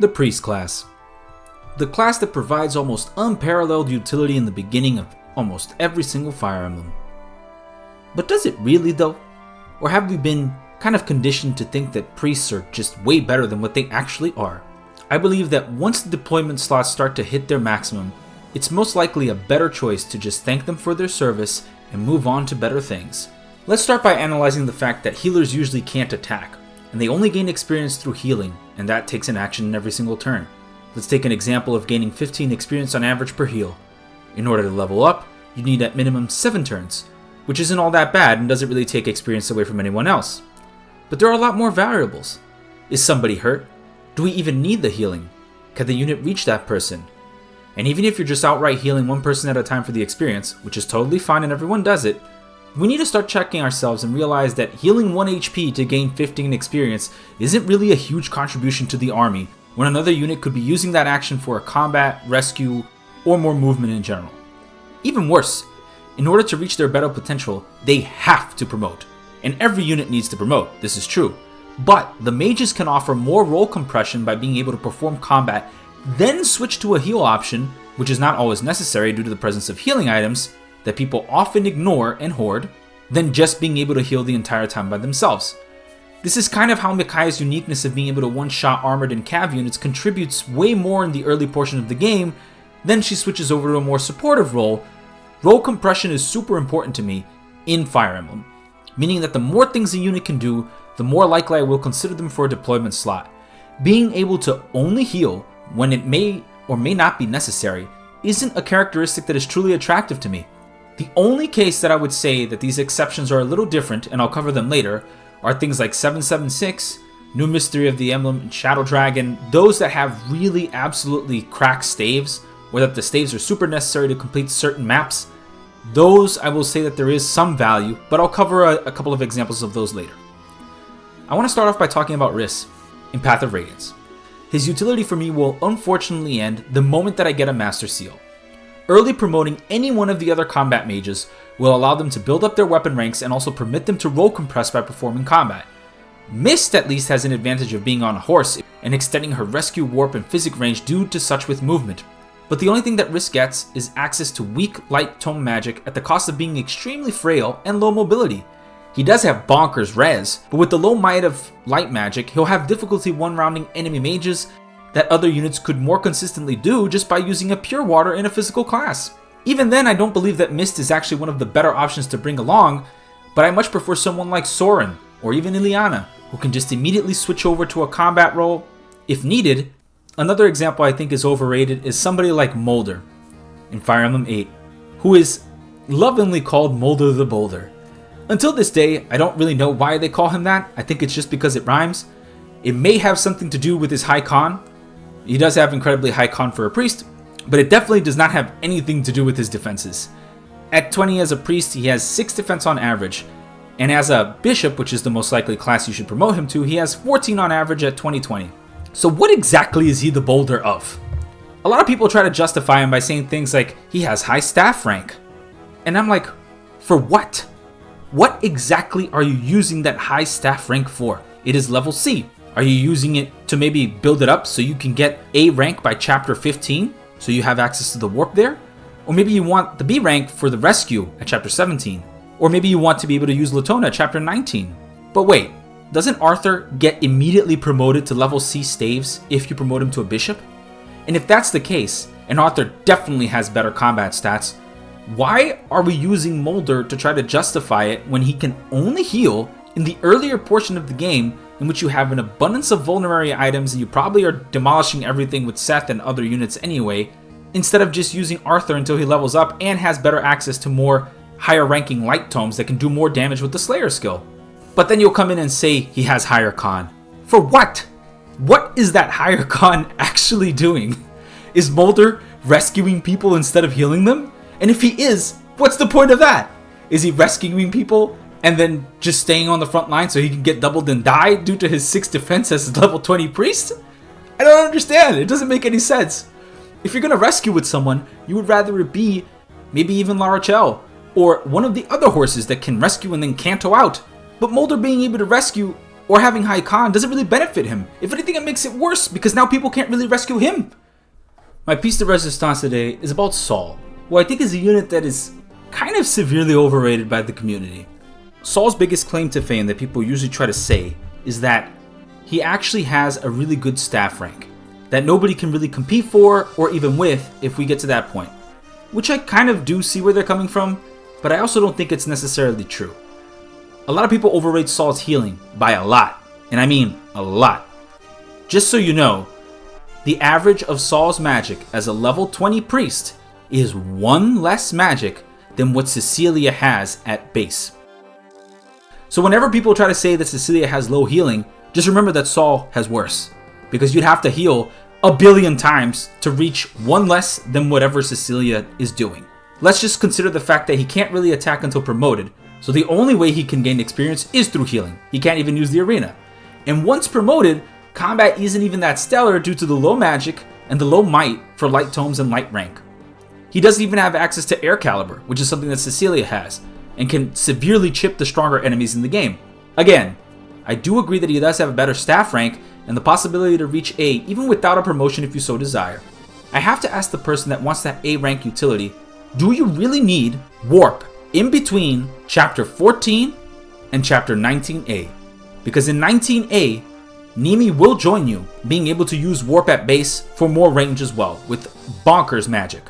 The Priest class. The class that provides almost unparalleled utility in the beginning of almost every single Fire Emblem. But does it really though? Or have we been kind of conditioned to think that priests are just way better than what they actually are? I believe that once the deployment slots start to hit their maximum, it's most likely a better choice to just thank them for their service and move on to better things. Let's start by analyzing the fact that healers usually can't attack, and they only gain experience through healing, and that takes an action in every single turn. Let's take an example of gaining 15 experience on average per heal. In order to level up, you need at minimum 7 turns, which isn't all that bad and doesn't really take experience away from anyone else. But there are a lot more variables. Is somebody hurt? Do we even need the healing? Can the unit reach that person? And even if you're just outright healing one person at a time for the experience, which is totally fine and everyone does it, we need to start checking ourselves and realize that healing 1 HP to gain 15 experience isn't really a huge contribution to the army, when another unit could be using that action for a combat, rescue, or more movement in general. Even worse, in order to reach their better potential, they have to promote. And every unit needs to promote, this is true. But the mages can offer more role compression by being able to perform combat, then switch to a heal option, which is not always necessary due to the presence of healing items that people often ignore and hoard, than just being able to heal the entire time by themselves. This is kind of how Mikaya's uniqueness of being able to one-shot armored and cav units contributes way more in the early portion of the game, then she switches over to a more supportive role. Role compression is super important to me in Fire Emblem, meaning that the more things a unit can do, the more likely I will consider them for a deployment slot. Being able to only heal when it may or may not be necessary isn't a characteristic that is truly attractive to me. The only case that I would say that these exceptions are a little different, and I'll cover them later, are things like 776, New Mystery of the Emblem, and Shadow Dragon, those that have really absolutely cracked staves, or that the staves are super necessary to complete certain maps. Those I will say that there is some value, but I'll cover a couple of examples of those later. I want to start off by talking about Rhys in Path of Radiance. His utility for me will unfortunately end the moment that I get a Master Seal. Early promoting any one of the other combat mages will allow them to build up their weapon ranks and also permit them to roll compress by performing combat. Mist at least has an advantage of being on a horse and extending her rescue, warp, and physic range due to such with movement. But the only thing that Rhys gets is access to weak light tome magic at the cost of being extremely frail and low mobility. He does have bonkers res, but with the low might of light magic, he'll have difficulty one-rounding enemy mages that other units could more consistently do just by using a pure water in a physical class. Even then, I don't believe that Mist is actually one of the better options to bring along, but I much prefer someone like Soren or even Ileana, who can just immediately switch over to a combat role if needed. Another example I think is overrated is somebody like Moulder in Fire Emblem 8, who is lovingly called Moulder the Boulder. Until this day, I don't really know why they call him that. I think it's just because it rhymes. It may have something to do with his high con. He does have incredibly high con for a priest, but it definitely does not have anything to do with his defenses. At 20 as a priest, he has 6 defense on average, and as a bishop, which is the most likely class you should promote him to, he has 14 on average at 2020. So what exactly is he the Boulder of? A lot of people try to justify him by saying things like he has high staff rank. And I'm like, for what? What exactly are you using that high staff rank for? It is level C. Are you using it to maybe build it up so you can get A rank by chapter 15? So you have access to the warp there? Or maybe you want the B rank for the rescue at chapter 17? Or maybe you want to be able to use Latona at chapter 19? But wait, doesn't Arthur get immediately promoted to level C staves if you promote him to a bishop? And if that's the case, and Arthur definitely has better combat stats, why are we using Moulder to try to justify it when he can only heal in the earlier portion of the game in which you have an abundance of vulnerary items and you probably are demolishing everything with Seth and other units anyway, instead of just using Arthur until he levels up and has better access to more higher ranking light tomes that can do more damage with the Slayer skill? But then you'll come in and say he has higher con. For what? What is that higher con actually doing? Is Moulder rescuing people instead of healing them? And if he is, what's the point of that? Is he rescuing people and then just staying on the front line so he can get doubled and die due to his 6 defense as a level 20 priest? I don't understand. It doesn't make any sense. If you're going to rescue with someone, you would rather it be maybe even Larachel or one of the other horses that can rescue and then canto out. But Moulder being able to rescue or having high con doesn't really benefit him. If anything, it makes it worse because now people can't really rescue him. My piece de resistance today is about Saul, who I think is a unit that is kind of severely overrated by the community. Saul's biggest claim to fame that people usually try to say is that he actually has a really good staff rank that nobody can really compete for or even with if we get to that point, which I kind of do see where they're coming from, but I also don't think it's necessarily true. A lot of people overrate Saul's healing by a lot, and I mean a lot. Just so you know, the average of Saul's magic as a level 20 priest is 1 less magic than what Cecilia has at base. So whenever people try to say that Cecilia has low healing, just remember that Saul has worse, because you'd have to heal a billion times to reach 1 less than whatever Cecilia is doing. Let's just consider the fact that he can't really attack until promoted, so the only way he can gain experience is through healing. He can't even use the arena. And once promoted, combat isn't even that stellar due to the low magic and the low might for light tomes and light rank. He doesn't even have access to air caliber, which is something that Cecilia has, and can severely chip the stronger enemies in the game. Again, I do agree that he does have a better staff rank and the possibility to reach A even without a promotion if you so desire. I have to ask the person that wants that A rank utility, do you really need Warp in between Chapter 14 and Chapter 19A? Because in 19A, Nimi will join you, being able to use Warp at base for more range as well, with bonkers magic.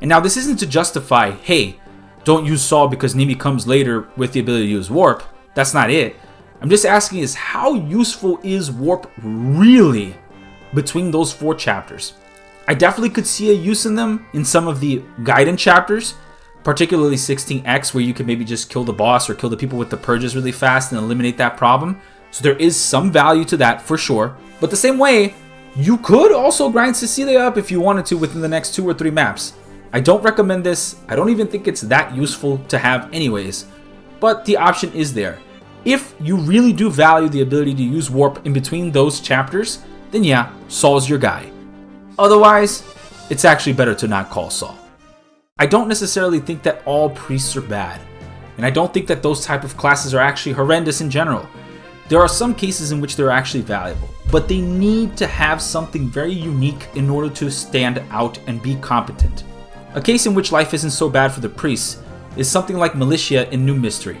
And now this isn't to justify, hey, don't use Saul because Nimi comes later with the ability to use Warp. That's not it. I'm just asking is how useful is Warp really between those 4 chapters? I definitely could see a use in them in some of the guidance chapters, particularly 16X, where you can maybe just kill the boss or kill the people with the purges really fast and eliminate that problem. So there is some value to that for sure. But the same way, you could also grind Cecilia up if you wanted to within the next 2 or 3 maps. I don't recommend this. I don't even think it's that useful to have anyways, but the option is there. If you really do value the ability to use Warp in between those chapters, then yeah, Saul's your guy. Otherwise, it's actually better to not call Saul. I don't necessarily think that all priests are bad, and I don't think that those type of classes are actually horrendous in general. There are some cases in which they're actually valuable, but they need to have something very unique in order to stand out and be competent. A case in which life isn't so bad for the priests is something like Malicia in New Mystery.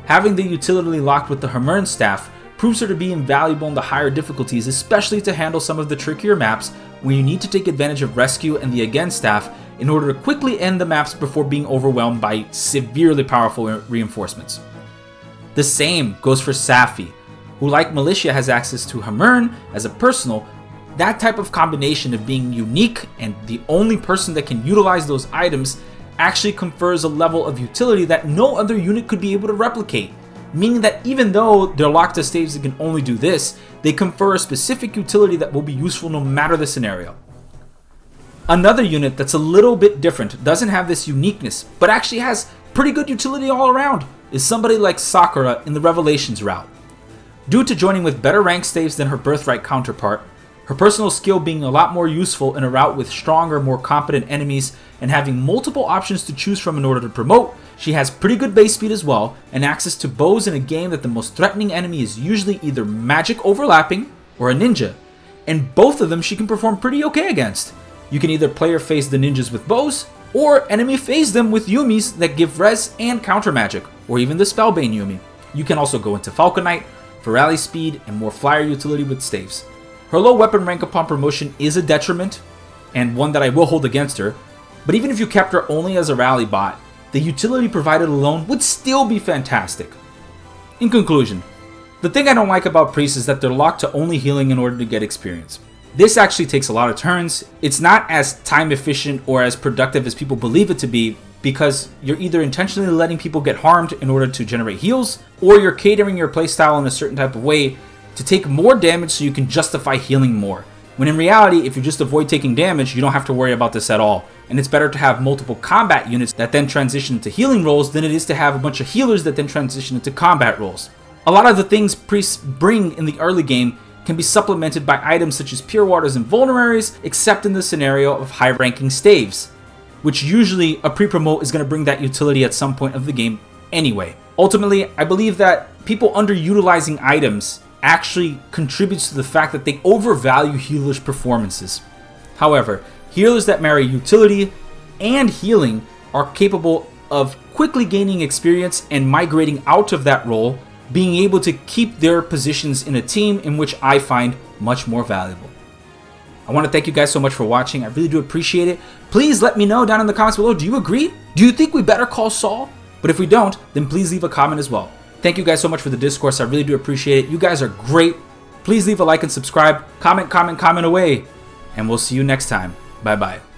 Having the utility locked with the Hermern staff proves her to be invaluable in the higher difficulties, especially to handle some of the trickier maps where you need to take advantage of Rescue and the Again staff in order to quickly end the maps before being overwhelmed by severely powerful reinforcements. The same goes for Safy, who like Malicia has access to Hermern as a personal. That type of combination of being unique and the only person that can utilize those items actually confers a level of utility that no other unit could be able to replicate, meaning that even though they're locked to staves that can only do this, they confer a specific utility that will be useful no matter the scenario. Another unit that's a little bit different, doesn't have this uniqueness, but actually has pretty good utility all around, is somebody like Sakura in the Revelations route. Due to joining with better rank staves than her birthright counterpart, her personal skill being a lot more useful in a route with stronger, more competent enemies, and having multiple options to choose from in order to promote, she has pretty good base speed as well, and access to bows in a game that the most threatening enemy is usually either magic overlapping or a ninja, and both of them she can perform pretty okay against. You can either player phase the ninjas with bows, or enemy phase them with Yumis that give res and counter magic, or even the Spellbane Yumi. You can also go into Falconite for rally speed and more flyer utility with staves. Her low weapon rank upon promotion is a detriment, and one that I will hold against her, but even if you kept her only as a rally bot, the utility provided alone would still be fantastic. In conclusion, the thing I don't like about priests is that they're locked to only healing in order to get experience. This actually takes a lot of turns. It's not as time efficient or as productive as people believe it to be, because you're either intentionally letting people get harmed in order to generate heals, or you're catering your playstyle in a certain type of way to take more damage so you can justify healing more. When in reality, if you just avoid taking damage, you don't have to worry about this at all. And it's better to have multiple combat units that then transition into healing roles than it is to have a bunch of healers that then transition into combat roles. A lot of the things priests bring in the early game can be supplemented by items such as Pure Waters and Vulneraries, except in the scenario of high-ranking staves, which usually a pre-promote is going to bring that utility at some point of the game anyway. Ultimately, I believe that people underutilizing items actually contributes to the fact that they overvalue healers' performances. However, healers that marry utility and healing are capable of quickly gaining experience and migrating out of that role, being able to keep their positions in a team, in which I find much more valuable. I want to thank you guys so much for watching. I really do appreciate it. Please let me know down in the comments below, do you agree? Do you think we better call Saul? But if we don't, then please leave a comment as well. Thank you guys so much for the discourse. I really do appreciate it. You guys are great. Please leave a like and subscribe. Comment away. And we'll see you next time. Bye-bye.